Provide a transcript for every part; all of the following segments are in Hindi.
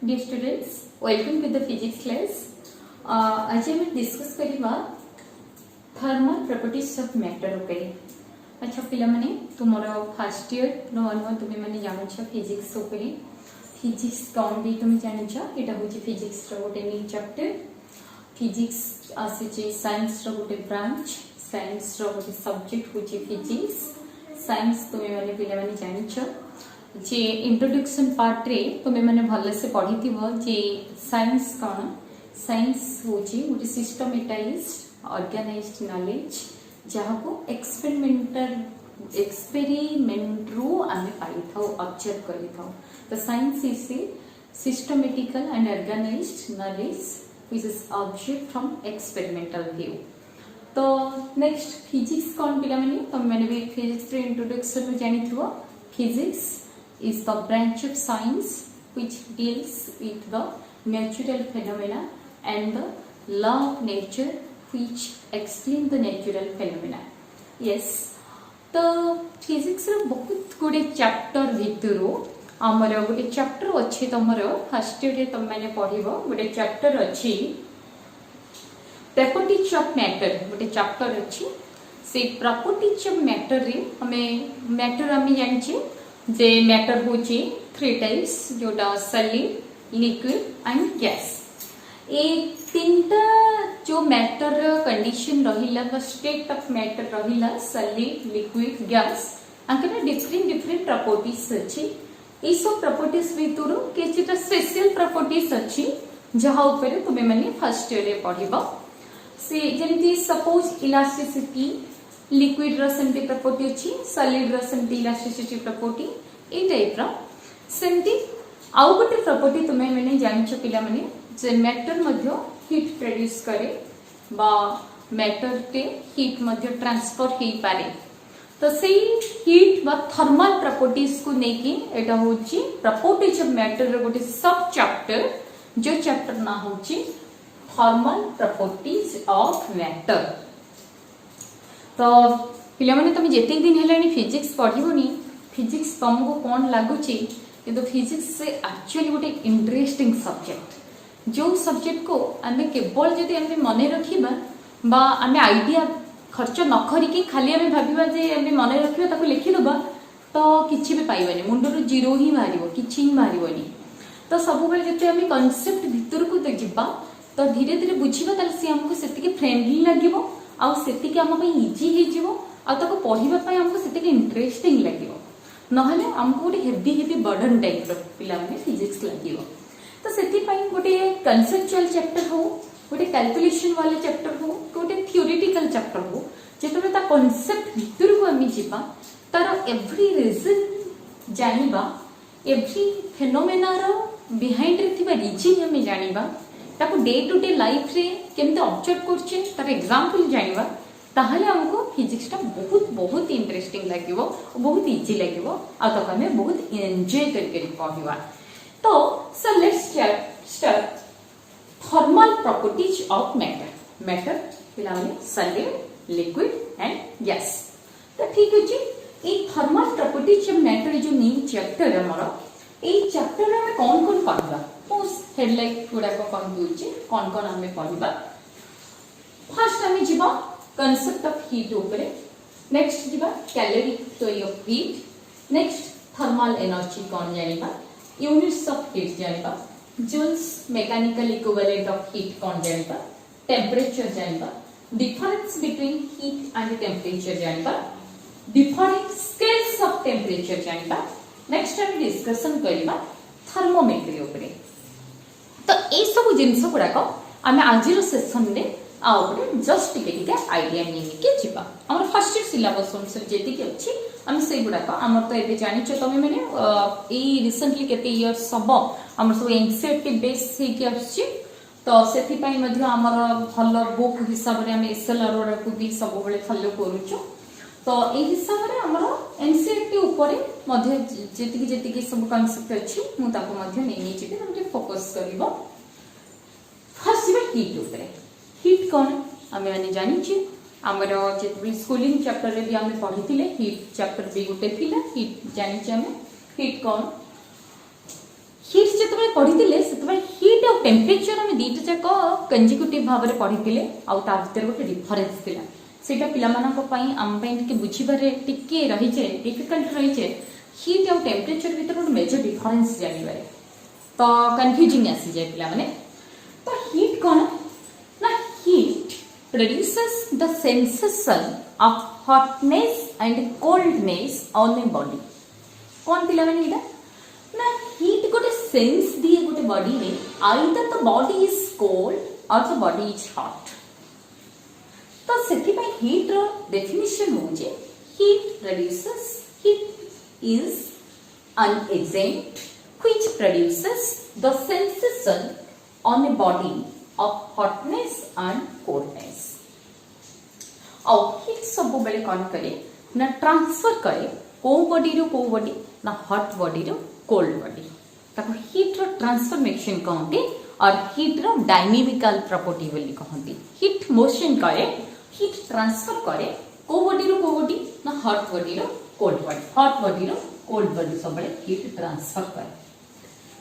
Dear students, welcome to the physics class. आज हम डिस्कस करिबा थर्मल प्रॉपर्टीज ऑफ मैटर उपरे. अच्छा पिला माने तुमरो फर्स्ट ईयर नो अनु तुमे माने जानो छ फिजिक्स उपरे. फिजिक्स कोन भी तुमे जानो छ एटा होची फिजिक्स रो गोटे न्यू चैप्टर. फिजिक्स आसे जे साइंस रो गोटे ब्रांच. साइंस रो गोटे सब्जेक्ट होची फिजिक्स. साइंस तुमे माने पिला माने जानो छ जे इंट्रोडक्शन पार्ट रे तुमे माने भले से पढ़ी थिबो जे साइंस कोन. साइंस होची गोटे सिस्टमेटाइज्ड ऑर्गेनाइज्ड नॉलेज जहाँ को एक्सपेरिमेंट रू आमे पाई थाउ ऑब्जर्व करी थाउ. तो science is a systematical and organised knowledge which is observe from experimental view. तो नेक्स्ट फिजिक्स कोन पिला माने तुम माने भी फिजिक्स रे इंट्रोडक्शन में जानि थिबो. Physics is the branch of science which deals with the natural phenomena and the law of nature which explain the natural phenomena. Yes, तो फिजिक्स रो बहुत गुडे चैप्टर भितरो हमर गुडे चैप्टर अछि. तमर फर्स्ट ईयर रे तुम माने पढिबो गुडे चैप्टर अछि प्रॉपर्टीज ऑफ मैटर. गुडे चैप्टर अछि से प्रॉपर्टीज ऑफ मैटर रे हमें जानि छी जे मैटर होची थ्री टाइप्स जोटा सॉलिड, लिक्विड एंड गैस. ए तीनटा जो मैटर कंडीशन रहिला बा स्टेट ऑफ मैटर रहिला सॉलिड, लिक्विड, गैस आंकरा डिफरेंट प्रॉपर्टीज अछि. ए सब प्रॉपर्टीज भितरु केचिटा स्पेशल प्रॉपर्टीज अछि जहा ऊपर तुमे माने फर्स्ट ईयर रे पढिबो. से जेमति सपोज इलास्टिसिटी लिक्विड रो सेमती प्रॉपर्टी अछि, सॉलिड रो सेमती इलास्टिसिटी प्रॉपर्टी ए टाइप रो. सेमती आउ गोटे प्रॉपर्टी तुमे माने जानिछ पिला माने जे मैटर मध्य हीट प्रोड्यूस करे बा मैटर के हीट मध्य ट्रांसफर हेई पारे. तो सेही हीट बा थर्मल प्रॉपर्टीज को नेकी एटा होची प्रॉपर्टीज ऑफ मैटर रो गोटे सब चैप्टर जो चैप्टर ना होची थर्मल प्रॉपर्टीज ऑफ मैटर. तो पिला माने तुम जेते दिन हेलानी फिजिक्स पढिबोनी फिजिक्स तुमको कोन लागुची किंतु फिजिक्स से एक्चुअली गोटे इंटरेस्टिंग सब्जेक्ट. जो सब्जेक्ट को आमे केवल जदि आमे मने रखिबा बा आमे आइडिया खर्च न करिके खाली आमे भाबिबा जे आमे मने रखिबा ताको लिखि दबा तो किछि भी पाइबानी मुंडरो जीरो ही मारिबो किछि ही मारिबोनी. तो सब बेले जते आमे कांसेप्ट भीतर को जिबा तो धीरे धीरे बुझिबा ताले से हमको सेतिके फ्रेंडली लागिबो आउ सेतिके हम पई इजी हे जिवो आ ताको पढिबा पई हमको सेतिके इंटरेस्टिंग लागिबो. नहले हमको गोटे हेवी बर्डन टाइप रो पिला माने फिजिक्स लागिबो. तो सेति पई गोटे कॉन्सेप्चुअल चैप्टर हो गोटे कैलकुलेशन वाले चैप्टर हो गोटे थ्योरेटिकल चैप्टर हो जेतबे ता कांसेप्ट भीतर को आमी जिबा तार एवरी रीजन जानिबा एवरी फेनोमेना रो बिहाइंड रे थिबा रीजन हमें जानिबा ताको डे टू डे लाइफ रे केमते ऑब्जर्व करछे तार एग्जांपल जानिबा ताहले हमको फिजिक्स ता बहुत इंटरेस्टिंग लागिवो बहुत इजी लागिवो आ ताको हमें बहुत एंजॉय करके पढिबा. तो so let's start thermal properties of matter. Matter पिला माने सॉलिड, लिक्विड एंड गैस. तो ठीक अछि ए थर्मल प्रॉपर्टीज ऑफ मैटर जो न्यू चैप्टर हमरो ए चैप्टर रे हम कोन पढिबा उस हेडलाइन गुडा को कोन दुछि कोन हमें पढिबा. फर्स्ट हमें जिबा concept of heat ऊपरे. नेक्स्ट जिबा calorie theory of heat. Next thermal energy कोन जानिबा. यूनिट्स ऑफ हीट जानिबा. Joule's mechanical equivalent of heat कोन जानिबा. टेंपरेचर जानिबा. Difference between heat and temperature जानिबा. डिफरेंट स्केल्स ऑफ टेंपरेचर जानिबा. नेक्स्ट हम डिस्कशन करिबा थर्मोमेट्री ऊपरे. तो ए सब जिंस गुडा को आमे आजिरो सेशन रे जस्ट टिके आइडिया नहीं जिबा. हमर फर्स्ट ईयर सिलेबस अनुसार जेति के अछि हम से गुडा को हमर तो एबे जानि छ तमे माने ए रिसेंटली केते इयर्स सब हमर सब एनसीईआरटी बेस हे के अछि. तो सेति पई मध्ये हमर भलो बुक हिसाब रे हम एसएलआर को भी सब बेले फॉलो करूछु. तो ए हिसाब रे हमर एनसीईआरटी ऊपर मध्ये जेति के सब कांसेप्ट अछि मु ताको मध्ये नै जेति हम फोकस करबो. फर्स्ट जिबा हीट ऊपर. हीट कौन आमे माने जानि छी हमरो जेतबे स्कूलिंग चैप्टर रे भी आमे पढिथिले हीट चैप्टर भी गोटे थिला. हीट जानि छी आमे हीट कौन हिट जिते पढ़ी से हिट और टेम्परेचर आम दुईटा जाक कंजिक्यूटिव भाव में पढ़ी आउ ता भीतर गोटे डिफरेन्स थिला सेटा पिलामानंपाई आम टिके बुझीबारे टिके रही जे डिफिकल्ट रही जे हिट और टेम्परेचर भीतर गोटे मेजर डिफरेन्स जानिबारे तो कन्फ्यूजिंग आसी जाए पिला माने। तो हिट कौन ना hit produces the sensation of hotness and coldness on a body। कौन पिला माने इटा ना heat गोटे सेंस दिए गोटे बॉडी में either the body is cold or the body is hot। तो सेति पे heat रो डेफिनेशन हो जे heat produces heat is an agent which produces the sensation on a body of hotness and coldness। और हिट सब बेले कौन करे ना ट्रांसफर करे को बॉडी रो को बॉडी ना हॉट बॉडी रो कोल्ड बॉडी ताको हिट रो ट्रांसफॉर्मेशन कहते और हिट रो डायनामिकल प्रॉपर्टी बोली कहते। हिट मोशन करे हिट ट्रांसफर करे को बॉडी ना हॉट बॉडी रो कोल्ड बॉडी हॉट बॉडी रो कोल्ड बॉडी सब बेले हिट ट्रांसफर करे।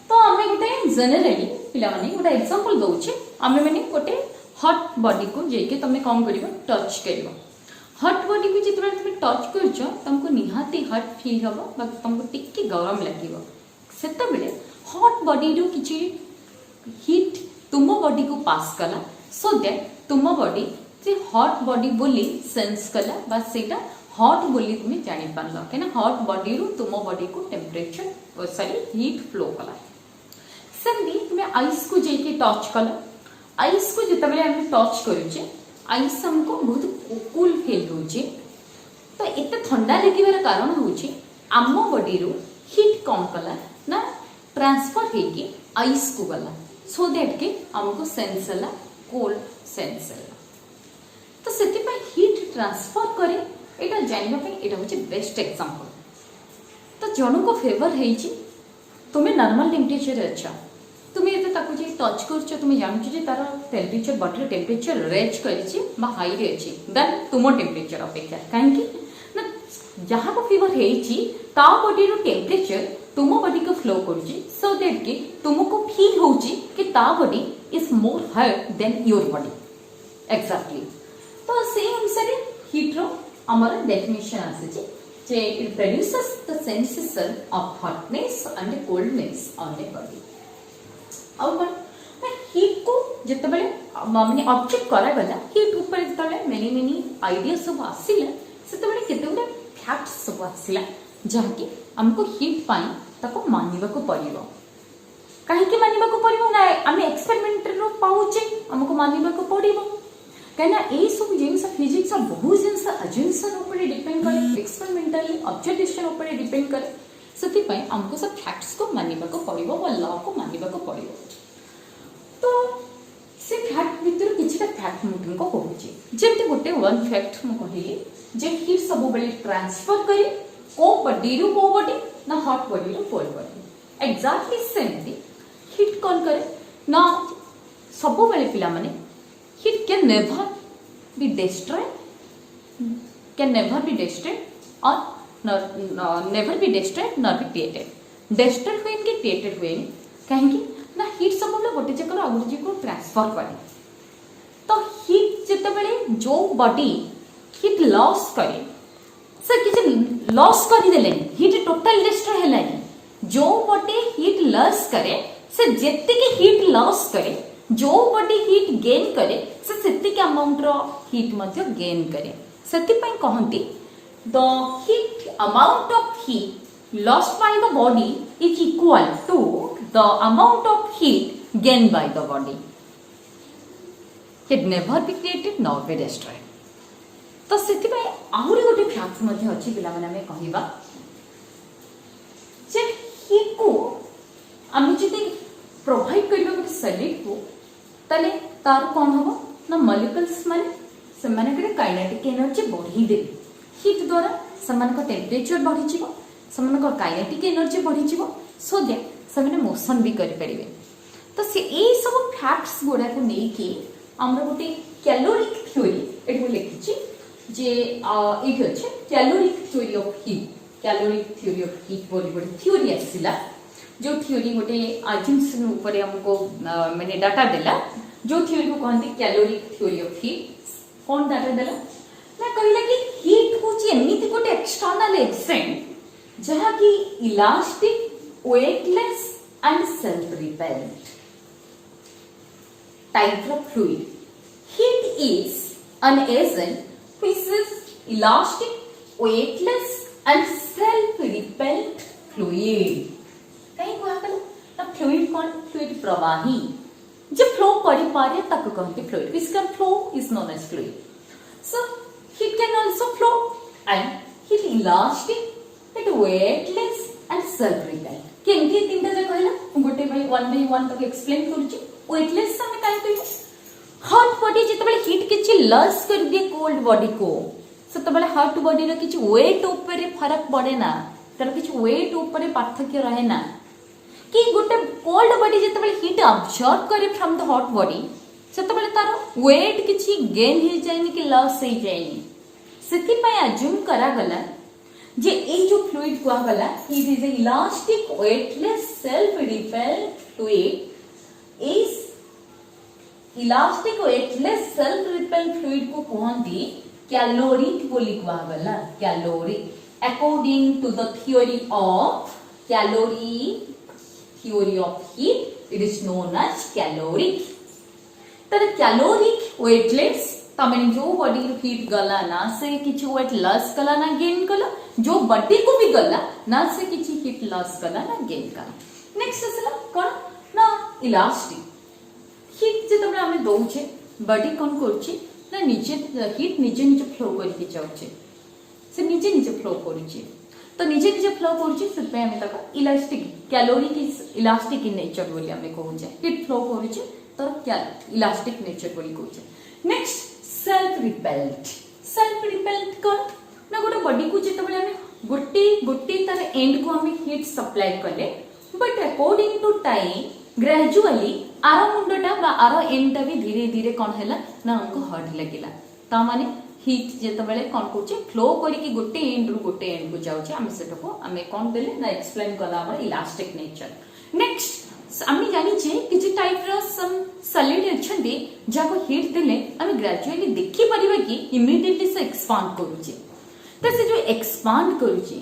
तो आमे गोटे जनरली पिला माने गोटे एग्जांपल दोछे आमे माने गोटे हॉट बॉडी को जेके तमे कौन करिवो टच करिवो हॉट बॉडी को जितबे तमे टच करछो तुमको निहाती हॉट फील हबो बा तुमको टिक्की गरम लागिवो सेता बेले हॉट बॉडी रो किछि हीट तुम बॉडी को पास कला सो दैट तुम बॉडी से हॉट बॉडी बोली सेंस कला बा सेटा हॉट बोली तुम जानि पारलो केना हॉट बॉडी रो तुम बॉडी को टेम्परेचर सॉरी हीट फ्लो कला। सेमती तुम आइस को जेके टच कला आइस को जिते बेले हम टच करूचे आइस हमको बहुत कूल फील होचे तो एते ठंडा लगिबार कारण होचे आम बॉडी रो हीट कौन कला ना ट्रांसफर हेके आइस को गला सो दैट के हमको सेंस हला कोल्ड सेंस हला। तो सेति पे हीट ट्रांसफर करे एटा जानिबा पे एटा होचे बेस्ट एग्जांपल। तो जणो को फेवर हेची तुमे नॉर्मल टेम्परेचर अच्छा तुम्हें ये ताको जे टच करछ तुम्हें जानछ जे तार टेम्परेचर बॉडी टेम्परेचर रेंज करछि बा हाई रे अछि देन तुम टेम्परेचर अपेक्षा काहे कि ना जहां को फीवर हेछि ता बॉडी रो टेम्परेचर तुम बॉडी को फ्लो करछि सो दैट कि तुमको फील होछि कि ता body is more hot than your body exactly. तो से अनुसार हीट रो हमर डेफिनेशन आसे जे it produces the sensation of hotness and coldness on the body. और हीट को जिते बेले माने ऑब्जेक्ट करा गला हीट ऊपर जिते बेले मेनी आइडिया सब आसिला सेते बेले केते गुडा फैक्ट्स सब आसिला जहा कि हमको हीट पाई ताको मानिबा को पड़िबो काहे कि मानिबा को पड़िबो ना हमें एक्सपेरिमेंट रो पाउचे हमको मानिबा को पड़िबो कहना ए सब जिंस फिजिक्स बहुत जिंस अजम्पशन ऊपर डिपेंड करे एक्सपेरिमेंटली ऑब्जर्वेशन ऊपर डिपेंड करे सेति पई हमको सब फैक्ट्स को मानिबा को पड़िबो व लॉ को मानिबा को पड़िबो। तो से फैक्ट भीतर किछटा फैक्ट मु तुमको कहूची जेते गोटे वन फैक्ट मु कहिली जे हीट सब बेले ट्रांसफर करे को बॉडी रो को बॉडी ना हॉट बॉडी रो कोल्ड बॉडी एग्जैक्टली सेम थी हीट कौन करे ना सब बेले पिला माने heat can never be destroyed can never be destroyed और never be destroyed not be created destroyed हुए कि क्रिएटेड हुए कहीं ना हीट सब बेले गोटे जगह आगु जगह ट्रांसफर करे। तो हीट जिते बेले जो बॉडी हीट लॉस करे से किछ लॉस कर देले हीट टोटल डिस्ट्रॉय हेलानी जो बॉडी हीट लॉस करे से जेते के हीट लॉस करे जो बॉडी हीट गेन करे से सेते के अमाउंट रो हीट मध्ये गेन करे सेति पई कहंती the heat amount of heat lost by the body is equal to the amount of heat gained by the body. It never be created nor be destroyed. तो सेति पे आहुरी गोटे फैक्ट मध्ये अछि बिला माने हमें कहिबा जे हीट को आमी जति प्रोवाइड करबा गोटे सॉलिड को तले तार कोन हबो ना मॉलिक्यूल्स माने से माने के काइनेटिक एनर्जी बढ़ी दे हीट द्वारा समान को टेम्परेचर बढ़ी जिवो समान को काइनेटिक एनर्जी बढ़ी जिवो सो दैट समान मोशन भी करि परिबे। तो से ए सब फैक्ट्स गोडा को नै कि हमरा गोटे कैलोरिक थ्योरी एठो लिखिछि जे एठी अछि कैलोरिक थ्योरी ऑफ हीट बोली गोटे थ्योरी आसिला जो थ्योरी गोटे अजम्पशन ऊपर हमको माने डाटा देला जो थ्योरी को कहते कैलोरिक थ्योरी ऑफ हीट कौन डाटा देला ना कहला कि हीट होची एमिति गोटे एक्सटर्नल एजेंट जहा कि elastic weightless and self repellent type of fluid heat is an agent which is elastic weightless and self repellent fluid कहीं को आकल ना फ्लूइड कौन फ्लूइड प्रवाही जो फ्लो करि पारे ताको कहते फ्लूइड इसका flow is known as fluid so heat can also flow and heat elastic it weightless and self repellent केमती तीनटा जे कहला गोटे बाय वन तक एक्सप्लेन करूची वेटलेस हम काई कहू हॉट बॉडी जितबले हीट किछि लॉस कर दिए कोल्ड बॉडी को सेतबले हॉट बॉडी रे किछि वेट ऊपर फरक पड़े ना तर किछि वेट ऊपर पार्थक्य रहे ना कि गोटे कोल्ड बॉडी जितबले हीट अब्सॉर्ब करे फ्रॉम द हॉट बॉडी सेतबले तार वेट किछि गेन ही जायनि कि लॉस ही जायनि सेति पय अज्यूम करा गला जे ए जो फ्लूइड को गला it is a elastic weightless self repellent fluid is elastic weightless self repellent fluid को कहती कैलोरिक बोली कहगला caloric according to the theory of heat it is known as caloric तर कैलोरिक वेटलेस तमें जो बॉडी हीट गला ना से किछि वेट लॉस कला ना गेन कला जो बॉडी को भी गला ना से किछि हीट लॉस कला ना गेन कला नेक्स्ट असला कोन ना इलास्टिक हीट जे तबले हमें दउछे बॉडी कोन करछि ना नीचे हीट नीचे नीचे फ्लो करके जाउछे से नीचे फ्लो करूछे तो नीचे फ्लो करूछे से पे हमें तक elastic caloric is elastic in nature बोली हमें कहूछे हीट फ्लो करूछे तो क्या इलास्टिक नेचर बोली कहूछे नेक्स्ट सेल्फ रिपेलेंट कोन ना गोटे बॉडी को जे तबले हमें गोटे तार एंड को हमें हीट सप्लाई करले but according to time gradually आर मुंडटा बा आर एंडटा भी धीरे धीरे कौन हैला ना हमको हट लगिला ता माने हीट जेतबेले कौन कोचे फ्लो करी कि गोटे एंड रु गोटे एंड को जाउचे हम सेटा को हमें कौन देले ना एक्सप्लेन कला हमर इलास्टिक नेचर नेक्स्ट हम जानि छे किछि टाइप रो सम सॉलिड अछंदी जाको हीट देले हम ग्रेजुअली देखि परिबा कि इमीडिएटली से एक्सपांड करूचे त से जो एक्सपांड करूचे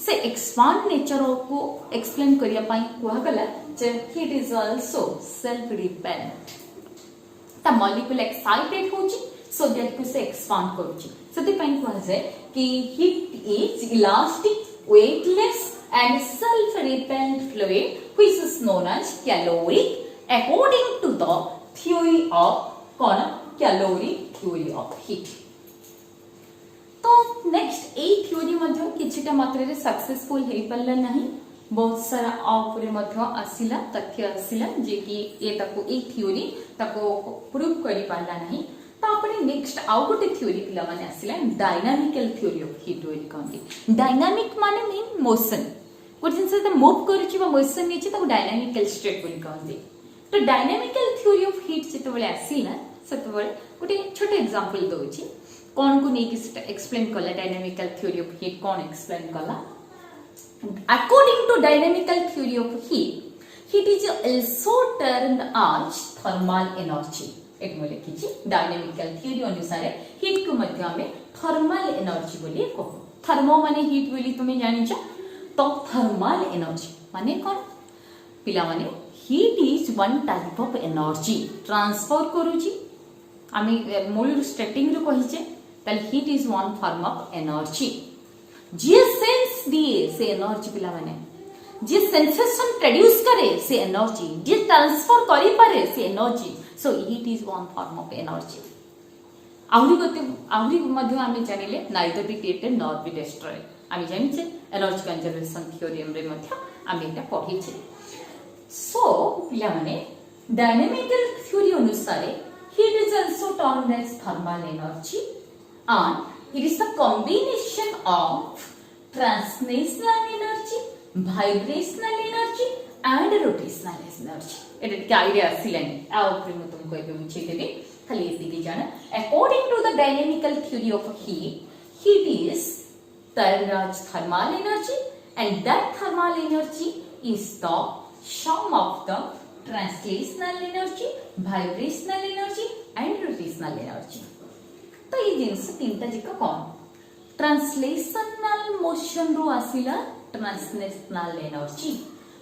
से एक्सपांड नेचर को एक्सप्लेन करिया पई कोहा गला जे heat is also self repellent ता मॉलिक्यूल एक्साइटेड होची सो दैट को से एक्सपांड करूची सती पई कोहा जाय कि heat is elastic weightless and self repellent fluid which is known as caloric according to the theory of कोन कैलोरिक थ्योरी ऑफ हीट तो नेक्स्ट ए थ्योरी मध्ये किछटा मात्रा रे सक्सेसफुल हेई पल्ला नहीं बहुत सारा आउटरे मध्ये आसिला तथ्य आसिला जे कि ए ताको ए थ्योरी ताको प्रूव करि पाला नहीं तो आपने नेक्स्ट आउ गोटे थ्योरी पिला माने आसिला डायनामिकल थ्योरी ऑफ हीट बोली कहंती डायनामिक माने मीन मोशन कोन जिंस से मूव करूची बा मोशन नेची ताको डायनामिकल स्टेट बोली कहंती तो डायनामिकल थ्योरी ऑफ हीट जेतबेले आसिला सेतबेले गोटे छोटे एग्जांपल दोची कौन को नहीं किस एक्सप्लेन कला डायनामिकल थ्योरी ऑफ हीट कौन एक्सप्लेन कला according to dynamical theory of heat is also termed as thermal energy एक बोले किछि डायनामिकल थ्योरी अनुसार हीट को मध्य में थर्मल एनर्जी बोली कहो थर्मो माने हीट बोली तुमे जानि छ तो थर्मल एनर्जी माने कोन पिला माने heat is one type of energy transfer करूची आमी मूल स्टार्टिंग रो कहिचे ताल heat is one form of energy J sense दिए से एनर्जी पिला माने जे सेंसेशन प्रोड्यूस करे से एनर्जी जे ट्रांसफर करि पारे से energy so heat is one form of energy आउरी मध्ये आमे जानिले neither be created not be destroyed आमे जानिचे एनर्जी कंजर्वेशन थ्योरम रे मध्ये आमे एटा पढिचे सो पिला माने डायनामिकल थ्योरी अनुसार heat is also termed as thermal energy and it is the combination of translational energy, vibrational energy and rotational energy. एटा के आईडिया आसिलानी आ ऊपर में तुमको एबे बुझे देबे खाली एति के जाना according to the dynamical theory of heat is termed as thermal energy and that thermal energy is the sum of the translational energy, vibrational energy and rotational energy. तो ये जिनस तीनटा जिक कौन ट्रांसलेशनल मोशन रो आसिला ट्रांसलेशनल एनर्जी,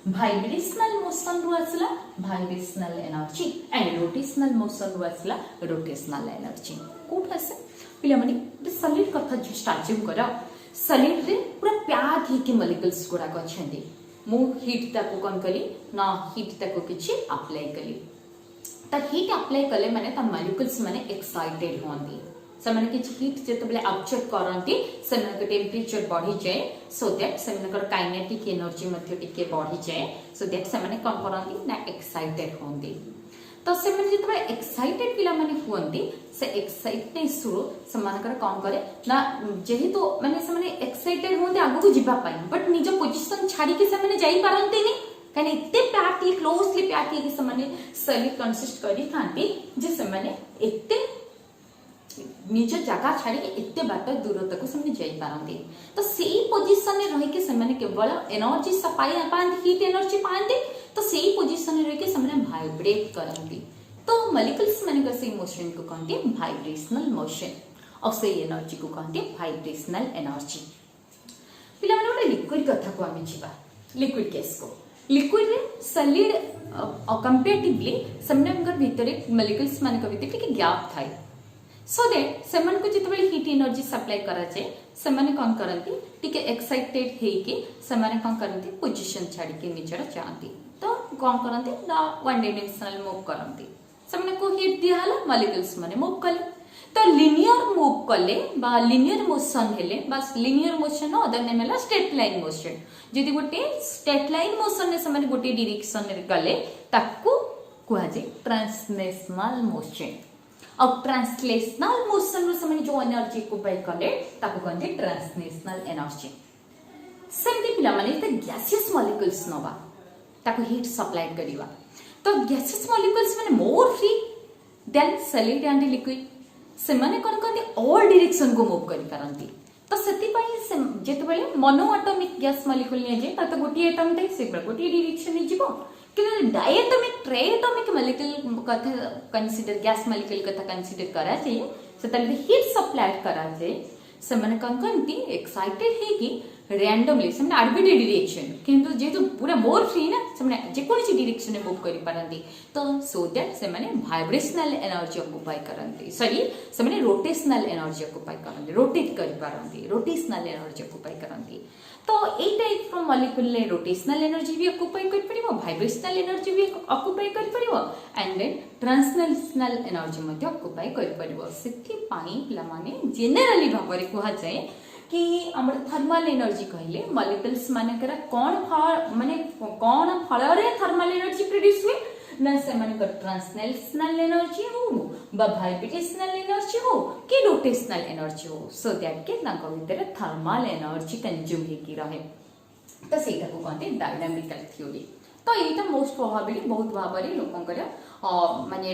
भाइब्रेशनल मोशन रो आसिला vibrational energy and rotational motion रो आसिला रोटेशनल एनर्जी. कोठ आसे पिला माने सॉलिड कथा जो स्टार्ट करा सॉलिड रे पूरा प्याक ही के मॉलिक्यूल्स गुडा को छंदी मु हीट ताको कोन कली ना हीट ताको किछि अप्लाई कली त हीट अप्लाई कले माने त मॉलिक्यूल्स माने एक्साइटेड होंदी से माने किछि हीट जेते बेले ऑब्जेक्ट करंती से माने टेंपरेचर बढ़ी जाए सो दैट से माने काइनेटिक एनर्जी मध्ये टिके बढ़ी जाए सो दैट से माने कोन करंती ना एक्साइटेड होंदी. तो से माने जेते एक्साइटेड पिला माने हुंती से एक्साइटनेस रो से मानकर कोन करे ना जेहेतु माने से माने एक्साइटेड होंते आगु को जिबा पाई बट निज पोजीशन छाडी के से माने जाई पारंती नी काने इत्ते प्याकली क्लोजली प्याकली के से माने सॉलिड कंसिस्ट करी थांती जे से माने इत्ते निज जगह छाड़ी एते बाट दूरता को से जाई पारंती. तो सेही पोजीशन रे रही के से माने केवल एनर्जी सप्लाई पांती हीट एनर्जी पांती तो सेही पोजीशन रे रही के से माने वाइब्रेट करंती. तो मॉलिक्यूल्स माने का सेही मोशन को कहते वाइब्रेशनल मोशन और सेही एनर्जी को कहते वाइब्रेशनल एनर्जी. पिला माने ओटे लिक्विड कथा को आमे जिबा लिक्विड केस को लिक्विड रे सॉलिड कंपैरेटिवली समनकर भितरे मॉलिक्यूल्स माने का भितरे के गैप थाई सो दैट सेमन को जितबेले हीट एनर्जी सप्लाई करा जाए सेमाने कोन करंती टिके एक्साइटेड हे के सेमाने कोन करंती पोजीशन छाडी के निचड़ जांती तो कोन करंती ना वन डायमेंशनल मूव करंती सेमाने को हीट दियाला मॉलिक्यूल्स माने मूव कले तो लिनियर मूव कले बा लिनियर मोशन हेले बस लिनियर मोशन अदर नेम हला स्ट्रेट लाइन मोशन जदी गोटे स्ट्रेट लाइन मोशन ने सेमाने गोटे डायरेक्शन रे गले ताकू कुआ जे ट्रांसलेशनल मोशन और ट्रांसलेशनल मोशन रो समय जो एनर्जी को बाय कले ताको कहते ट्रांसलेशनल एनर्जी. सेमती पिला माने त गैसियस मॉलिक्यूल्स नबा ताको हीट सप्लाई करिवा तो गैसियस मॉलिक्यूल्स माने more free than solid and liquid से माने कोन कहते ऑल डायरेक्शन को मूव करि पारंती. तो सेति पई जेते बेले मोनो एटॉमिक गैस मॉलिक्यूल ने जे त गोटी एटम ते से गोटी डायरेक्शन ने जिवो कि डायटोमिक ट्रायटोमिक मॉलिक्यूल कथा कंसीडर गैस मॉलिक्यूल कथा कंसीडर करा चाहिए से तले हीट सप्लाई करा जाए से माने कंकंती एक्साइटेड है कि रैंडमली से माने आर्बिट्रेरी डायरेक्शन किंतु जेतु पूरा मोर फ्री ना से माने जे कोनसी डायरेक्शन में मूव करि पारंती तो सो दैट से माने वाइब्रेशनल एनर्जी ऑक्युपाई करंती सॉरी से माने रोटेशनल एनर्जी ऑक्युपाई करंती रोटेट करि पारंती रोटेशनल एनर्जी ऑक्युपाई करंती. तो ए टाइप रो मॉलिक्यूल ले रोटेशनल एनर्जी भी ऑक्युपाई कर परिबो वाइब्रेशनल एनर्जी भी ऑक्युपाई कर परिबो एंड देन ट्रांसलेशनल एनर्जी मध्ये ऑक्युपाई कर परिबो. सेति पाई पिला माने जनरली भाबरे कुहा जाय कि हमर थर्मल एनर्जी कहले मॉलिक्यूल्स माने करा कोन माने कोन फल रे थर्मल एनर्जी प्रोड्यूस हुए ना से माने कर ट्रांसलेशनल एनर्जी हो बा वाइब्रेशनल एनर्जी हो कि रोटेशनल एनर्जी हो सो दैट के ताको भितर थर्मल एनर्जी कंज्यूम हे की रहे तो सेटा को कहते डायनामिकल थ्योरी. तो एटा मोस्ट प्रोबेबली बहुत भाबरे लोकंकर माने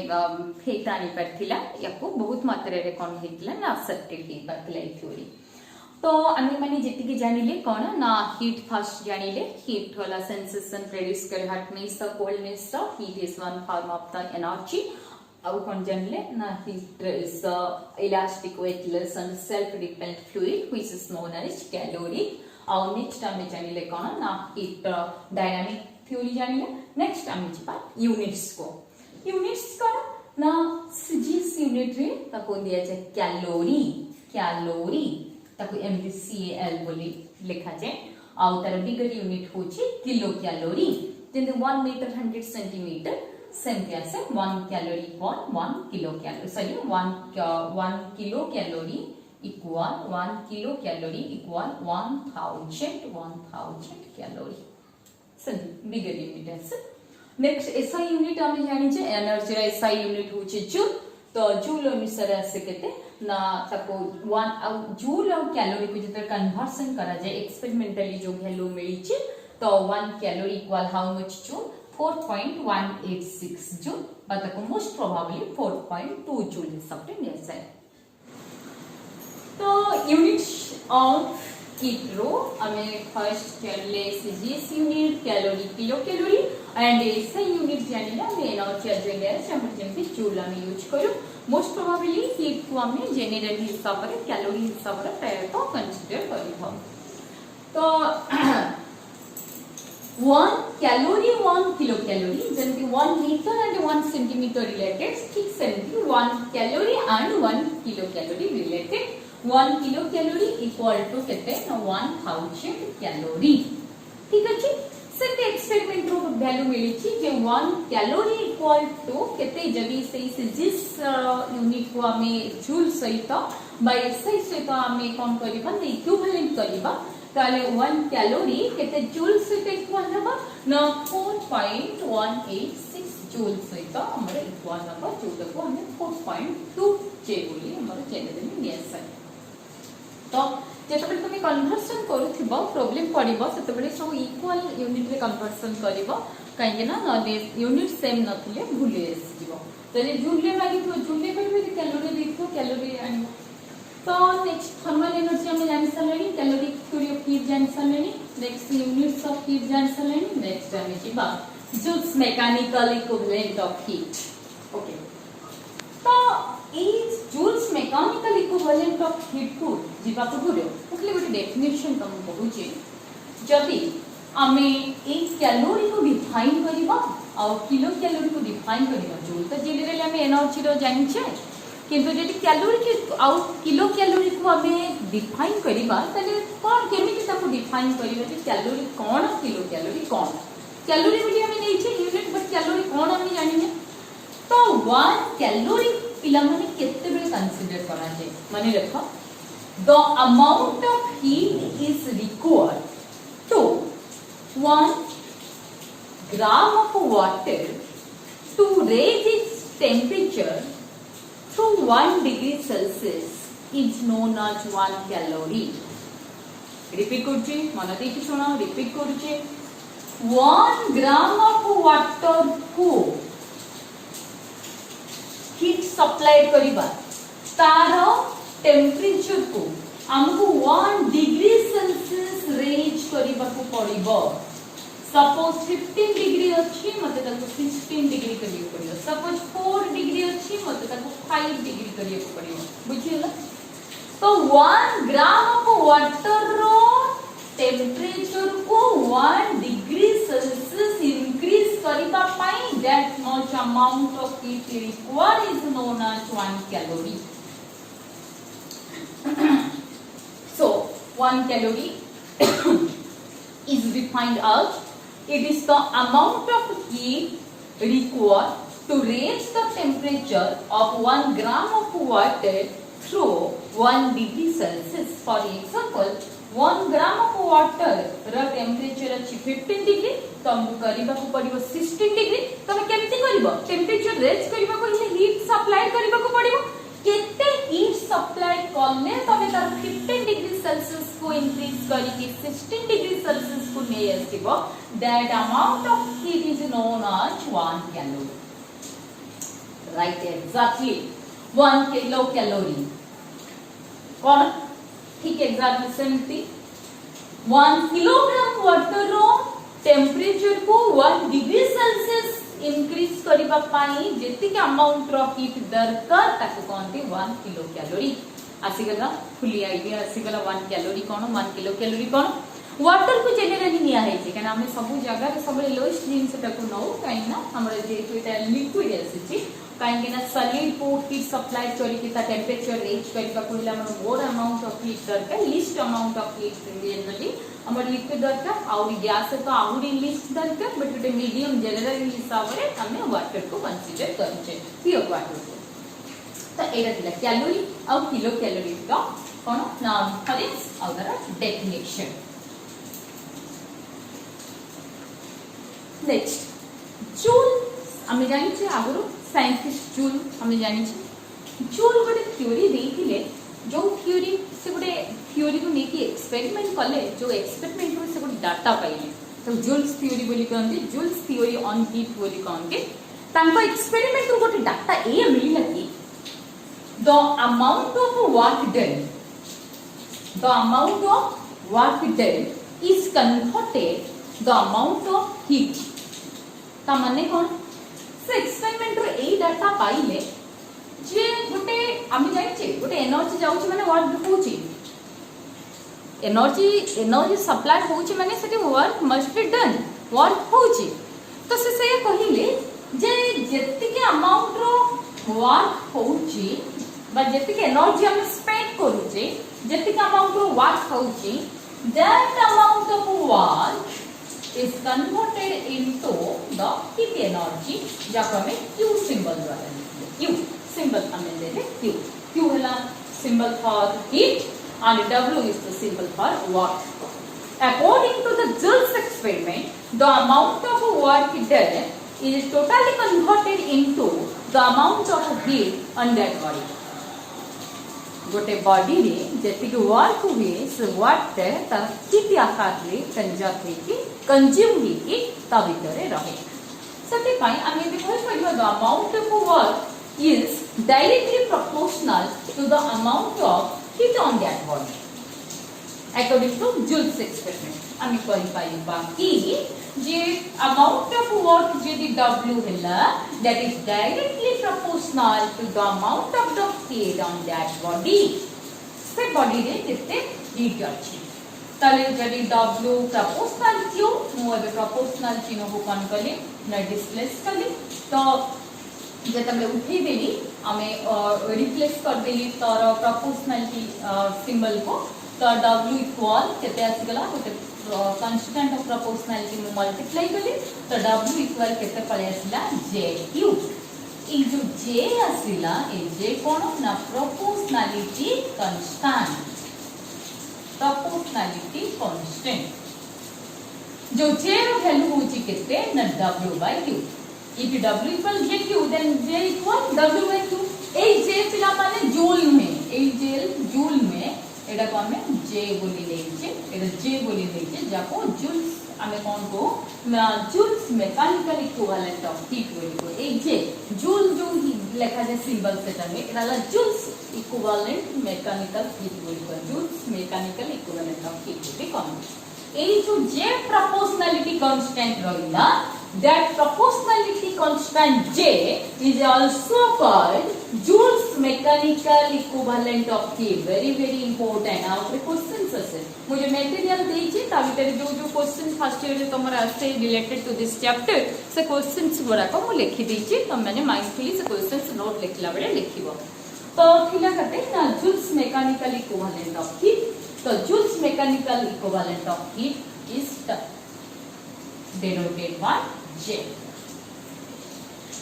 फेटा नि परथिला याको बहुत मात्रा रे कोन हेतला ना एक्सेप्टेड हे परथिला ए थ्योरी. तो आमे माने जेति के जानिले कोन ना हीट फर्स्ट जानिले हीट वाला सेंसेशन प्रोड्यूस करे hotness the coldness the heat is one form of the energy अब कोन जानिले ना heat is the elastic weightless and self repelled fluid which is known as calorie. और नेक्स्ट आमे जानिले कोन ना हीट डायनामिक थ्योरी जानिले. नेक्स्ट आमे जिपा यूनिट्स कोन ना जिस यूनिट रे ताको दिया जाय कैलोरी ताको MgCal बोली लिखा जाए और तार बिगर यूनिट होची किलो कैलोरी जेंते 1 मीटर 100 सेंटीमीटर सेंटिया से 1 calorie equal 1 kilocalorie sorry 1 kilocalorie equal 1 kilocalorie equal 1000 calorie सर बिगर यूनिट है. नेक्स्ट एसआई यूनिट हम जानि जे एनर्जी रा एसआई यूनिट होची जूल तो जूल अनुसार आसे केते ना ताको 1 जूल और कैलोरी को जते कन्वर्सन करा जाए एक्सपेरिमेंटली जो वैल्यू मिली छि तो 1 calorie equal how much joule 4.186 joule बात को मोस्ट प्रोबेबली 4.2 जूल हिसाब से निया जाए. तो यूनिट ऑफ हीट रो हमें फर्स्ट जानले CGS unit calorie kilo calorie and SI unit जानले हमें एनर्जी एजेंडा हम जेमति जूल हम यूज करू मोस्ट प्रोबेबली हीट को हमें जनरल हिसाब रे कैलोरी हिसाब रे प्रायतः कंसीडर करबो तो 1 calorie 1 kilocalorie जेमति 1 litre and 1 centimetre related ठीक सेमति 1 calorie and 1 kilocalorie related 1 kilocalorie equal to केते 1000 calorie ठीक अछि सेते एक्सपेरिमेंट रो वैल्यू मिली छी जे 1 calorie equal to केते जदी सेही से जिस यूनिट को हमें जूल सहित बाय एसआई सहित हमें कोन करबा ने इक्विवेलेंट करबा ताले 1 calorie केते जूल सहित इक्वल हबा न 4.186 जूल सहित हमर इक्वल हबा जोटा को हमें 4.2 जे बोली हमर जनरली नियस तो जेतबे तुम कन्वर्सन करूथिबो प्रॉब्लम पड़िबो सेतबे सब इक्वल यूनिट रे कन्वर्सन करिवो काहे ना नदे यूनिट सेम नथिले भूले आसीबो तले जूल रे लागि तो जूल रे करबे कैलोरी देखो कैलोरी आनी तो नेक्स्ट थर्मल एनर्जी हम जानि सलेनी कैलोरी थ्योरी ऑफ हीट जानि सलेनी नेक्स्ट यूनिट्स ऑफ हीट जानि सलेनी नेक्स्ट हम जिबा Joule's mechanical equivalent of heat okay तो is Joule's mechanical equivalent of heat को जीवा पूर्व ओकले गोटे डेफिनेशन तुम कहूचे जदी हमें एक कैलोरी को डिफाइन करबा और किलो कैलोरी को डिफाइन करबा जूल तो जनरली हमें एनर्जी रो जानि छै किंतु जदी कैलोरी के और किलो कैलोरी को हमें डिफाइन करबा तले कोन केमिति ताको डिफाइन करबा जे कैलोरी कोन किलो कैलोरी कोन कैलोरी बोली हमें नै छै यूनिट बट कैलोरी कोन हमें जानि तो 1 कैलोरी पिला माने केते बेले कंसीडर करा जाय माने रखो the amount of heat is required to 1 gram of water to raise its temperature to 1 degree Celsius is known as 1 calorie repeat करछि मन देकी सुनो रिपीट करछि 1 gram of water को हीट सप्लाई करिबा तार टेम्परेचर को हमको 1 डिग्री सेल्सियस रेंज करिबा को पड़िबो सपोज 15 डिग्री अछि मते ताको 16 डिग्री करियो पड़ियो सपोज 4 डिग्री अछि मते ताको 5 डिग्री करियो पड़ियो बुझियला तो 1 ग्राम ऑफ वाटर रो टेम्परेचर को 1 डिग्री सेल्सियस इंक्रीज करिबा पाई that much amount of heat required is known as 1 calorie so 1 calorie is defined as it is the amount of heat required to raise the temperature of 1 gram of water through 1 degree Celsius for example 1 gram of water रा टेम्परेचर अछि 15 डिग्री तो हमको करिबा को पड़िबो 16 डिग्री तमे केमति करिबो टेम्परेचर रेज करिबा को इले हीट सप्लाई करिबा को पड़िबो केते हीट सप्लाई करले तमे तार 15 डिग्री सेल्सियस को इंक्रीज करी के 16 डिग्री सेल्सियस को नै आसीबो that amount of heat is known as 1 calorie right exactly 1 kilocalorie कोन ठीक एग्जैक्टली सेमती 1 किलोग्राम वाटर रो टेम्परेचर को 1 डिग्री सेल्सियस इंक्रीज करिबा पाई जेति के अमाउंट रो हीट दरकार ताको कोनते 1 किलो कैलोरी आसीगला फुली आईडिया आसीगला 1 कैलोरी कोन 1 किलो कैलोरी कोन वाटर को जनरली निया है जे कना हमें सब जगह रे सब लोएस्ट जिंस ताको नो काइना हमरा जे एटा लिक्विड आसी काहे ना सॉलिड को हीट सप्लाई करी के ता टेम्परेचर रेंज करिबा कोइला हमर मोर अमाउंट ऑफ हीट दरकार list amount of heat generally हमर लिक्विड दरकार और गैस तो आउरी लिस्ट दरकार बट एटा मीडियम जनरल हिसाब रे हमें वाटर को कंसीडर करछे प्योर वाटर को तो एटा दिला कैलोरी और किलो कैलोरी का कोन नाम डिफरेंस और डेफिनेशन नेक्स्ट जूल हमें जानि छै आगरो साइंटिस्ट जूल हमें जानि छै जूल गोटे थ्योरी देथिले जो थ्योरी से गोटे थ्योरी को नेकी एक्सपेरिमेंट कले जो एक्सपेरिमेंट रो से गोटे डाटा पाइले तो जूल्स थ्योरी बोली कहंती जूल्स थ्योरी ऑन हीट बोली कहंती तांको एक्सपेरिमेंट रो गोटे डाटा ए मिलिला कि the amount of work done the amount of work done is converted the amount of heat ता माने कोन से एक्सपेरिमेंट रो ए डाटा पाइले जे गोटे आमी जानि छे गोटे एनर्जी जाउची माने वर्क होची एनर्जी सप्लाई होची माने सेठी work must be done work होची तो से कहिले जे जेति के अमाउंट रो वर्क होची बा जेति के एनर्जी हम स्पेंड करूची जेति के अमाउंट रो वर्क होची that amount of work is converted into the heat energy जाको हमें Q symbol द्वारा लिखते Q symbol हमें दे दे Q है symbol for heat and W is the symbol for work. According to the Joule's experiment, the amount of work done is totally converted into the amount of heat on that body. गोटे बॉडी रे जेति के वर्क हुए से वर्क ते तार किति आकार रे कंजर्व हे कि कंज्यूम हे कि ता भितरे रहे सते पई हम ये कहै परिबा the amount of work is directly proportional to the amount of heat on that body according to Joule's experiment हम कहि पाइबा कि जे अमाउंट ऑफ वर्क जदि W हैला that is directly proportional to the amount of the heat on that body से बॉडी रे केते हीट अछि ताले जदि W proportional Q मु एबे proportional चिन्ह को कोन कले ना डिस्प्लेस कले तो जेतबे उठै देली हमें रिप्लेस कर देली तर proportionality सिंबल को तो W इक्वल केते आसीगला गोटे कांस्टेंट ऑफ प्रोपोर्शनलिटी में मल्टीप्लाई कली तो W इक्वल केते पळे आसीला JQ ई जो J आसीला ए J कोन ना प्रोपोर्शनलिटी कांस्टेंट जो J रो वैल्यू होची केते ना W/Q if W equal JQ then J equal W/Q A J पिला माने जूल में ए जूल में एडा को हमें J बोली लेइछे एडा J बोली लेइछे जाको जूल्स हमें कोन को Joule's mechanical equivalent of heat बोली को ए J जूल जो लिखा जाय सिंबल सेटा में एडा ला जूल्स इक्विवेलेंट मैकेनिकल हीट बोली को Joule's mechanical equivalent of heat बोली कोन ए जो J प्रोपोर्शनलिटी कांस्टेंट रहिला that proportionality constant J is also called Joule's mechanical equivalent of heat. Very important. आपरे क्वेश्चंस असे मुझे मटेरियल देइछि ता भीतर जो क्वेश्चन फर्स्ट ईयर रे तमरा आसे रिलेटेड टू दिस चैप्टर से क्वेश्चंस गुरा को मु लिखि देइछि त माने माइंडफुली से क्वेश्चंस नोट लिखला बेले लिखिबो तो थिला कते ना Joule's mechanical equivalent of heat तो Joule's mechanical equivalent of heat is denoted by J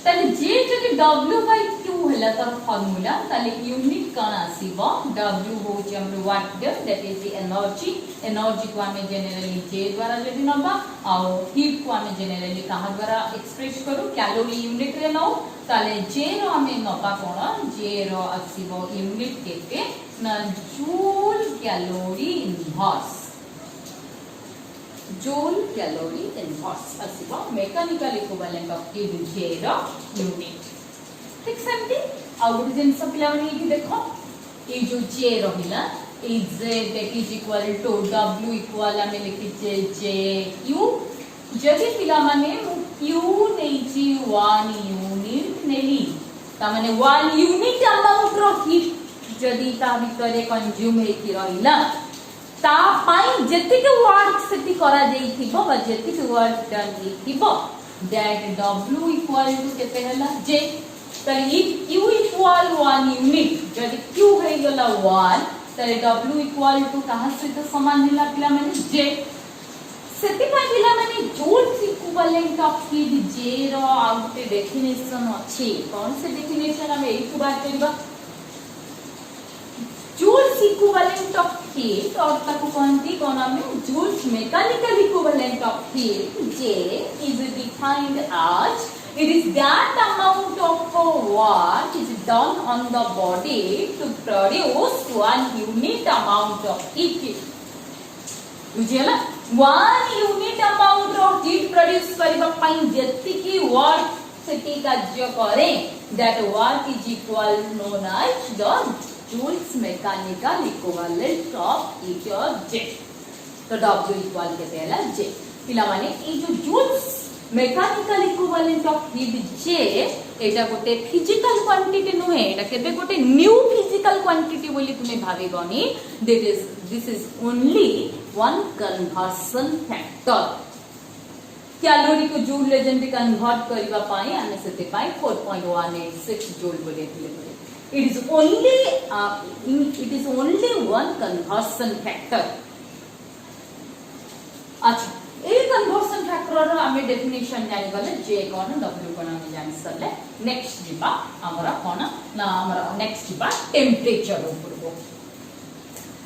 ताले J जदि W/Q हला तर फार्मूला ताले यूनिट कण आसीबो W होची हमर work done that is the energy को हमें जनरली J द्वारा जदि नबा आ हीट को हमें जनरली कहा द्वारा एक्सप्रेस करू कैलोरी यूनिट रे नो ताले J रो हमें नबा कोन J रो आसीबो यूनिट केते ना joule calorie inverse joule calorie inverse आसीबो mechanical equivalent of heat J रो यूनिट ठीक सेमती आ गुड जिंस पिलावनी कि देखो ए जो J रहिला ए Z that is equal to W equal हमें लिखि JQ जदि पिला माने Q नेछि 1 यूनिट नेली ता माने 1 यूनिट अमाउंट रो हीट जदि ता भितरे कंज्यूम हे कि रहिला ता पाई जेतिके वर्क सेति करा जाई थिबो बा जेतिके वर्क डन ही थिबो दैट W इक्वल टू केते हला J तले Q इक्वल 1 यूनिट जदि Q हे गला 1 तले W इक्वल टू कहां से तो समान मिला पिला माने J सेति पाई पिला माने joule's equivalent of heat J रो आउटे डेफिनेशन अछि कोन से डेफिनेशन हम एई बात करबा Joule's equivalent of heat और ताको कहंती कोन हमें Joule's mechanical equivalent of heat J is defined as it is that amount of work is done on the body to produce 1 unit amount of heat बुझियला 1 unit amount of heat produce करबा पई जेति की वर्क सेति कार्य करे that work is equal known as the Joule's mechanical equivalent of heat of J तो W इक्वल केते हला J पिला माने ए जो Joule's mechanical equivalent of heat J एटा गोटे फिजिकल क्वांटिटी नुहे एटा केबे गोटे न्यू फिजिकल क्वांटिटी बोली तुमे भाबिबनी this is only one conversion factor calorie को जूल लेजेंड कन्वर्ट करबा पाए आने सेते पाए 4.186 जूल बोले थिले it is only one conversion factor अच्छा ए कन्वर्सन फैक्टर रो हमें डेफिनेशन जानि गले J कोन W कोन हम जानि सरले नेक्स्ट जिबा हमरा कोन ना हमरा नेक्स्ट जिबा टेंपरेचर ऊपर को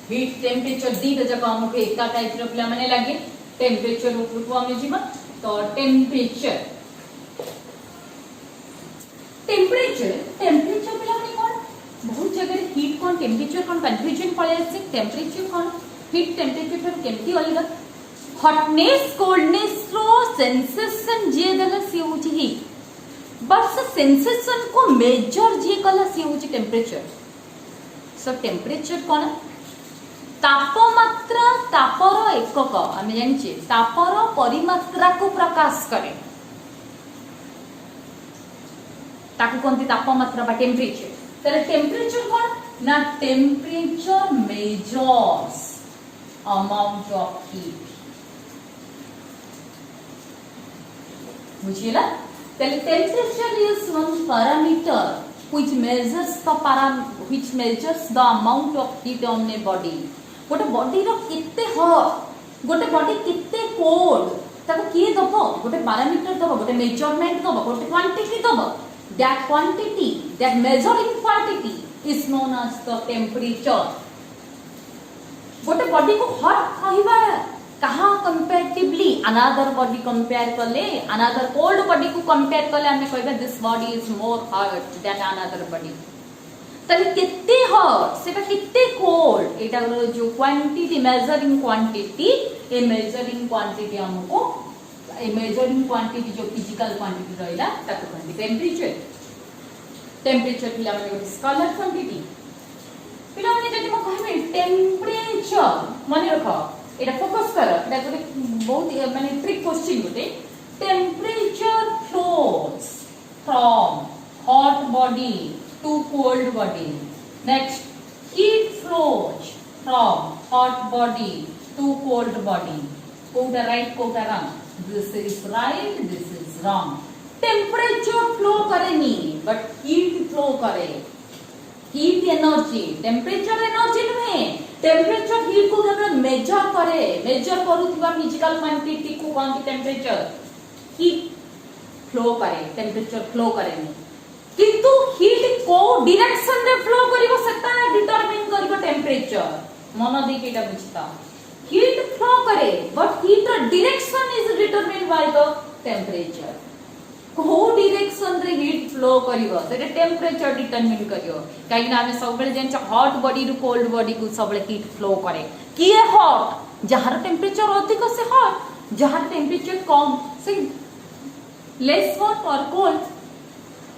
हीट टेंपरेचर दी जक हमके एका टाइप रो पिला माने लागे टेंपरेचर ऊपर को हम जिबा तो टेंपरेचर पिला माने कोन बहुत जगह हीट कोन टेंपरेचर कोन कंफ्यूजन पड़े से टेंपरेचर कोन हीट टेंपरेचर केमती अलग हॉटनेस कोल्डनेस रो सेंसेशन जे देला सी होची हीट बट से सेंसेशन को मेजर जे कला सी होची टेंपरेचर सो टेंपरेचर कोन तापमात्रा तापर एकक आमे जानिचे तापर परिमात्रा को प्रकाश करे ताकू कोनती तापमात्रा बा टेंपरेचर तले टेंपरेचर कोन ना temperature measures amount of heat बुझिला तले temperature is one parameter which measures the amount of heat on a body गोटे बॉडी रो कितने हॉट गोटे बॉडी कितने कोल्ड ताको किए दबो गोटे पैरामीटर दबो गोटे मेजरमेंट दबो गोटे क्वांटिटी दबो that quantity that measuring quantity is known as the temperature गोटे बॉडी को हॉट कहबा कहा कंपैरेटिवली अनदर बॉडी कंपेयर करले अनदर कोल्ड बॉडी को कंपेयर करले हमें कहबा this body is more hot than another body तले कितने हॉट सेटा कितने कोल्ड एटा जो क्वांटिटी मेजरिंग क्वांटिटी ए मेजरिंग क्वांटिटी हमको ए मेजरिंग क्वांटिटी जो फिजिकल क्वांटिटी रहला ताको कहते टेंपरेचर पिला माने स्केलर क्वांटिटी पिला माने जति म कहबे टेंपरेचर माने रखो एटा फोकस कर एटा गोटे बहुत माने ट्रिक क्वेश्चन गोटे temperature flows from hot body to cold body next heat flows from hot body to cold body कोटा right कोटा wrong this is right this is wrong temperature flow करे नी but heat flow करे heat energy temperature energy नुहे temperature heat को जब मेजर करे मेजर करूथिबा फिजिकल क्वांटिटी को कोन टेंपरेचर heat flow करे temperature flow करे नी किंतु हीट को डायरेक्शन रे फ्लो करिवो सेटा डिटरमाइन करिवो टेंपरेचर मन देकेटा बुझता हीट फ्लो करे बट हीट रो direction is determined by the temperature को डायरेक्शन रे हीट फ्लो करिवो सेटा टेंपरेचर डिटरमाइन करिवो काई ना हमें सब बेले जेन हॉट बॉडी रो कोल्ड बॉडी को सब बेले हीट फ्लो करे किए हॉट जहार टेंपरेचर अधिक से हॉट जहार टेंपरेचर कम से लेस हॉट और कोल्ड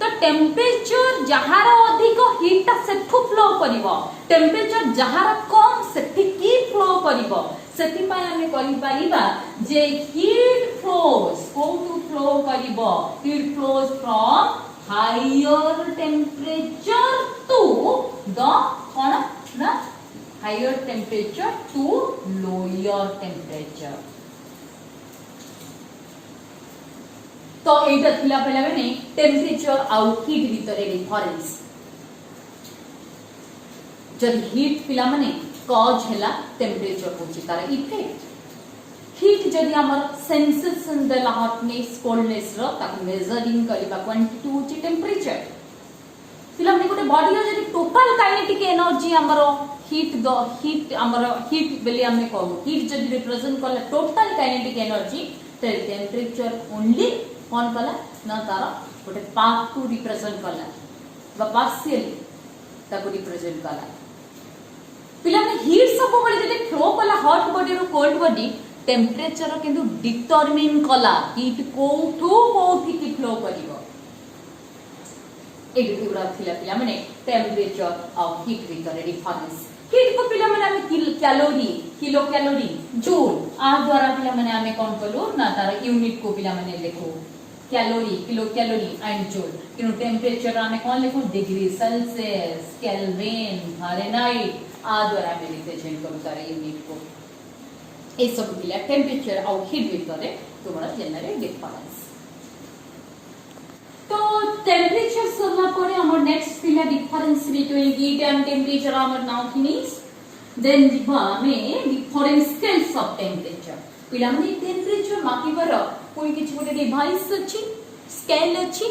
तो टेंपरेचर जहार अधिक हीट सेठु फ्लो करिवो टेंपरेचर जहार कम सेठी की फ्लो करिवो सेठी पय हमें करि परिबा जे हीट फ्लोज को टू फ्लो करिवो heat flows from higher temperature to the कोन ना higher temperature to lower temperature तो एटा थिला पहला माने टेंपरेचर आउ हीट भितरे डिफरेंस जब हीट पिला माने कॉज हैला टेंपरेचर होची तार इफेक्ट हीट जदी हमर सेंसेशन देला हॉटनेस कोल्डनेस रो ताक मेजरिंग करबा क्वांटिटी होची टेंपरेचर पिला माने गोटे बॉडी रो जदी टोटल काइनेटिक एनर्जी हमर हीट हमर हीट बेले हमें कहू हीट जदी रिप्रेजेंट करला टोटल काइनेटिक एनर्जी तो टेंपरेचर ओनली कौन कला ना तारा गोटे पार्ट को रिप्रेजेंट कला बा पार्शियली ताको रिप्रेजेंट कला पिला ने हीट सब बळे जदि फ्लो कला हॉट बॉडी रो कोल्ड बॉडी टेंपरेचर किंतु डिटरमाइन कला हीट कोठी की फ्लो करिवो एडी पूरा थिला पिला माने टेंपरेचर और हीट भितर डिफरेंस हीट को पिला माने हम कैलोरी किलो कैलोरी जूल आ द्वारा पिला माने आमे कोन कलो ना तार यूनिट को पिला माने लेखो calorie kilo calorie and joule किनो टेंपरेचर आमे कोन लेखो डिग्री सेल्सियस केल्विन फारेनहाइट आ द्वारा आमे लिखते चेंज करू तार यूनिट को ए सब पिला टेंपरेचर और हीट भितरे तुम्हारा जनरल डिफरेंस तो टेंपरेचर सरला परे हमर नेक्स्ट पिला difference between heat and temperature हमर नाउ फिनिश देन दिबा हमें डिफरेंट स्केल्स ऑफ टेंपरेचर पिला माने टेंपरेचर मापिबार कोई किछ गोटे डिवाइस अछि स्केल अछि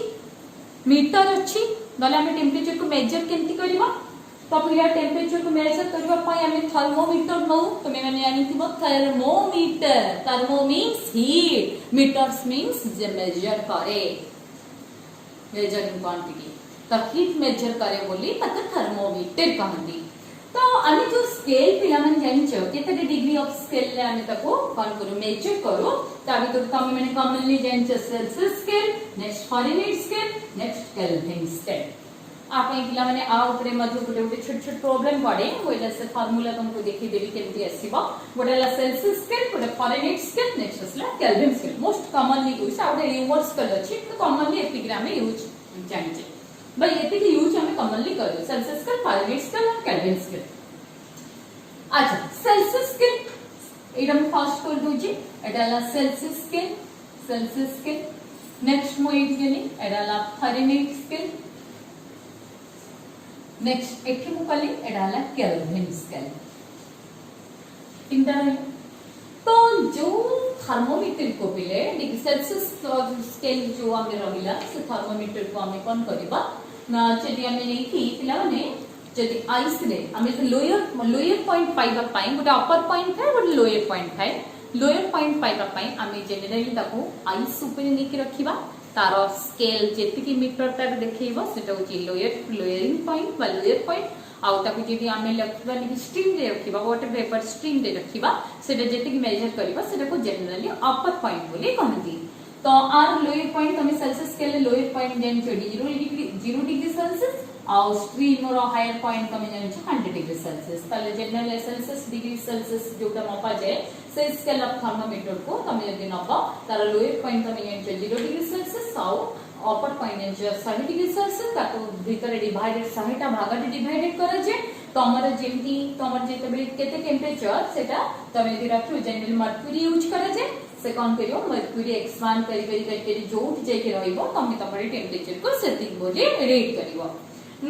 मीटर अछि नले हमें टेंपरेचर को मेजर केंति करबा तो पिला टेंपरेचर को मेजर करबा पई हमें थर्मोमीटर नौ तमे माने जानिथिबो thermometer thermo means heat meters means जे मेजर करे मेजरिंग क्वांटिटी तो हीट मेजर करे बोली ताके थर्मोमीटर कहंदी तो आनी जो स्केल पिला मन जानिछो केते डिग्री ऑफ स्केल ले आनी ताको कोन करू मेजर करू ता भीतर तमे माने कॉमनली जानिछो Celsius scale next Fahrenheit scale next Kelvin scale आपे पिला माने आ ऊपरे मध्य गोटे गोटे छोट छोट प्रॉब्लम पड़े ओइला से फार्मूला तुमको देखि देबी केमती आसीबो गोटेला सेल्सियस स्केल गोटे फारेनहाइट स्केल नेक्स्ट असला Kelvin scale most commonly use आ गोटे यूनिवर्सल अछि तो कॉमनली एपिग्राम में यूज जानिछे भाई एते के यूज हमें कॉमनली कर दो सेल्सियस स्केल फारेनहाइट स्केल और केल्विन स्केल अच्छा सेल्सियस स्केल एटा हम फर्स्ट कर दोजी एटाला सेल्सियस स्केल नेक्स्ट मो एट गेली एटाला फारेनहाइट स्केल नेक्स्ट एठी मु कली एटाला केल्विन स्केल तीनटा तो जो थर्मोमीटर को पिले सेल्सियस स्केल जो हमें रहिला से थर्मोमीटर को हमें कोन करबा ना जदि हमें नहीं थी पिला माने जदि आइस ले हमें लोअर पॉइंट पाइबा पाई गोटे अपर पॉइंट थाए गोटे लोअर पॉइंट थाए लोअर पॉइंट पाइबा पाई हमें जनरली ताको आइस ऊपर नेकी रखिबा तार स्केल जेतिकी मीटर तार देखैबो सेटा होची लोअरिंग पॉइंट बा लोअर पॉइंट आउ ताको जेति हमें लखबा नि स्ट्रीम रे रखिबा वाटर वेपर स्ट्रीम रे रखिबा सेटा जेतिकी मेजर करबा सेटा को जनरली अपर पॉइंट बोली कहंती तो आर लोअर पॉइंट हमें सेल्सियस स्केल लोअर पॉइंट जेन 0 डिग्री सेल्सियस और स्ट्रीम और हायर पॉइंट कमे जानि 100 डिग्री सेल्सियस ताले जनरल सेल्सियस डिग्री सेल्सियस जोटा मापा जाए से स्केल ऑफ थर्मोमीटर को तमे यदि नबा तार लोअर पॉइंट कमे जानि 0 डिग्री सेल्सियस और अपर पॉइंट जानि 100 डिग्री सेल्सियस ताको भीतर डिवाइडेड 100 टा भागा डिवाइडेड करे जे तमर जेंती तमर जेते बेले केते टेंपरेचर सेटा तमे यदि रखियो जनरल मर्क्यूरी यूज करे जे से कोन करियो मर्क्यूरी एक्सपांड करी जोट जे के रहइबो तमे तमरे टेंपरेचर को सेटिंग बोली रेट करिवो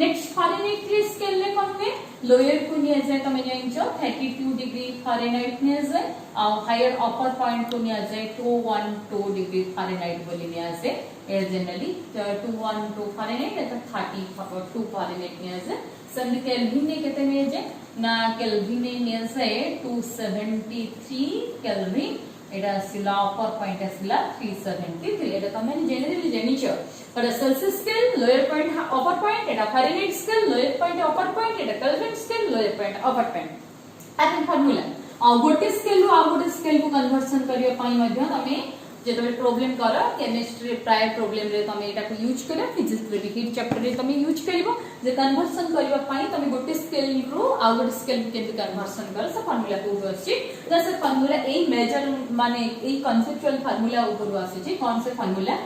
नेक्स्ट फारेनहाइट स्केल ले कोन में लोअर को निया जाए तमे जानिछो 32 डिग्री फारेनहाइट निया जाए और हायर अपर पॉइंट को निया जाए 212 डिग्री फारेनहाइट बोली निया जाए ए जनरली 212 फारेनहाइट एता 32 फारेनहाइट निया जाए सन केल्विन ने केते निया जाए ना केल्विन ने निया जाए 273 केल्विन एटा सिला अपर पॉइंट सिला 373 एटा तमे जनरली जानिछो पर सेल्सियस स्केल लोअर पॉइंट अपर पॉइंट एटा फारेनहाइट स्केल लोअर पॉइंट अपर पॉइंट एटा केल्विन स्केल लोअर पॉइंट अपर पॉइंट एटा फार्मूला आ गोटे स्केल आ गोटे स्केल को कन्वर्जन करियो पाई मध्य तमे जेतबे प्रॉब्लम कर केमिस्ट्री प्राय प्रॉब्लम रे तमे एटा को यूज करे फिजिक्स रे हीट चैप्टर रे तमे यूज करिवो जे कन्वर्जन करियो पाई तमे गोटे स्केल रो आ गोटे स्केल केते कन्वर्जन कर से फार्मूला को अछि त से फार्मूला ए मेजर माने ए कांसेप्चुअल फार्मूला ऊपर आसी छी कोन से फार्मूला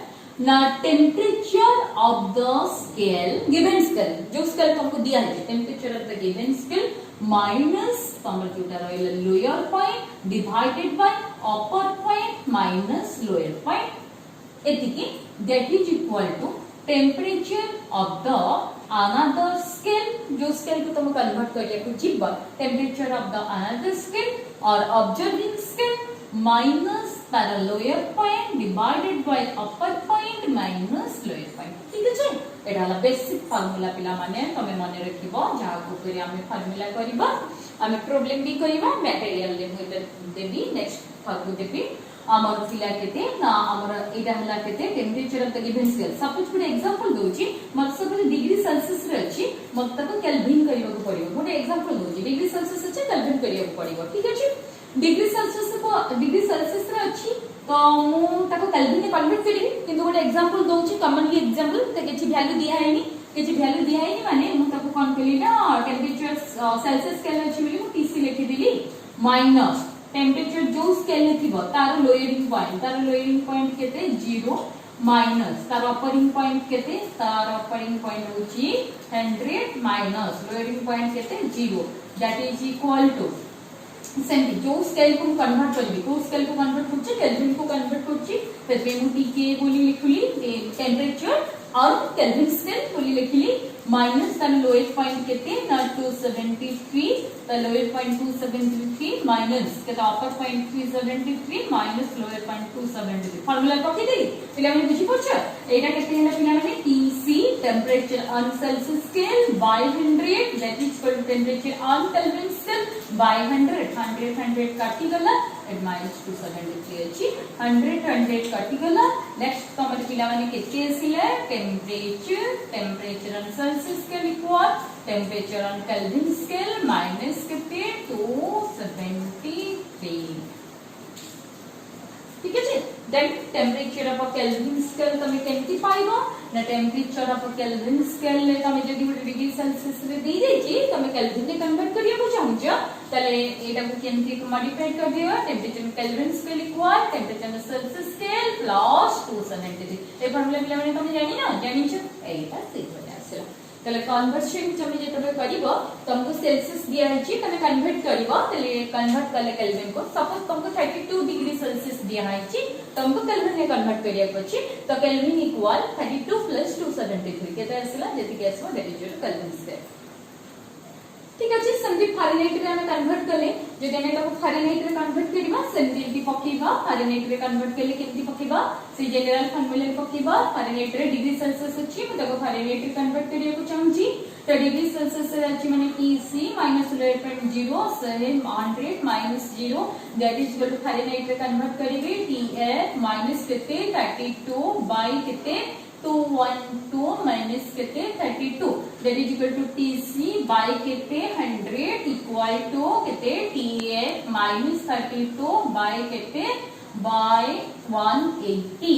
ना temperature of the scale given scale जो स्केल तुमको दिया है temperature of the given scale minus तमर जोटा रहले lower point divided by upper point minus lower point एतिकी that is equal to temperature of the another scale जो स्केल को तुम कन्वर्ट करिया को जिबा temperature of the another scale और ऑब्जर्विंग स्केल माइनस तार lower point divided by upper point minus lower point ठीक है एडाला बेसिक फार्मूला पिला माने तमे माने रखिबो जा को करी हमें फार्मूला करबा हमें प्रॉब्लम भी करबा मटेरियल ले देबी नेक्स्ट फार्मू देबी हमर पिला केते ना हमर एडा हला केते temperature of the given scale suppose good example दोची मतलब डिग्री सेल्सियस रे अछि मतलब केल्विन करियो को पड़ियो गुड एग्जांपल दोची डिग्री सेल्सियस अछि केल्विन करियो को पड़ियो ठीक अछि डिग्री सेल्सियस रे अछि तो मु ताको केल्विन में कन्वर्ट करिवि किंतु गोटे एग्जांपल दोची कॉमनली एग्जांपल त किछि वैल्यू दिया हैनी माने मु ताको कोन कलिना टेम्परेचर सेल्सियस स्केल अछि बोली मु टीसी लिखि दिली माइनस टेम्परेचर जो स्केल थिबो तार लोअरिंग पॉइंट केते 0 माइनस तार अपरिंग पॉइंट केते तार अपरिंग पॉइंट होची 100 माइनस लोअरिंग पॉइंट केते 0 that is equal to same जो स्केल को कन्वर्ट करबी को स्केल को कन्वर्ट करछि केल्विन को कन्वर्ट करछि तबे मु टीके बोली लिखली टेम्परेचर और केल्विन स्केल बोली लिखली माइनस तार लोएस्ट पॉइंट केते ना 273 द लोएस्ट पॉइंट 273 माइनस केता upper point 373 minus lower point 273 formula पके देली पिला माने बुझी पछ एटा केते हैला पिला माने TC temperature on Celsius scale by 100 that is equal to temperature on Kelvin scale by 100 काटी गला एट माइनस 273 अछि 100 काटी गला नेक्स्ट तमर पिला माने केते आसीले temperature on Celsius scale equal temperature on Kelvin scale minus केते 273 ठीक है then temperature of Kelvin scale तमे केमती पाइबो ना टेम्परेचर ऑफ केल्विन स्केल ले तमे जदी गोटे डिग्री सेल्सियस रे दे देची तमे केल्विन ने कन्वर्ट करियो को चाहूछ तले एटा को केमती मॉडिफाई कर दियो temperature kelvin scale equal temperature Celsius scale plus 273 ए फार्मूला पिला माने तमे जानि ना जानि छ एटा से हो जासला तले कन्वर्शन तमे जे तमे करिवो तुमको सेल्सियस दिया है छी तमे कन्वर्ट करिवो तले कन्वर्ट करले केल्विन को सपोज तुमको 32 डिग्री सेल्सियस दिया है छी तुमको केल्विन ने कन्वर्ट करिया को छी तो केल्विन इक्वल 32 प्लस 273 केते आसला जति के आसबो that is your Kelvin scale ठीक अछि संदीप फारेनहाइट रे हम कन्वर्ट करले जे देने तो फारेनहाइट रे कन्वर्ट करिबा संदीप की पकीबा फारेनहाइट रे कन्वर्ट करले केमती पकीबा से जनरल फार्मूला रे पकीबा फारेनहाइट रे डिग्री सेल्सियस अछि म तको फारेनहाइट रे कन्वर्ट करिया को चाहूची तो डिग्री सेल्सियस रे अछि माने TC -0.0 से 100 -0 that is equal to Fahrenheit रे कन्वर्ट करिवे TF माइनस केते 32 बाय केते 212 माइनस केते 32 that is equal to TC by केते 100 इक्वल टू केते TF माइनस 32 बाय केते बाय 180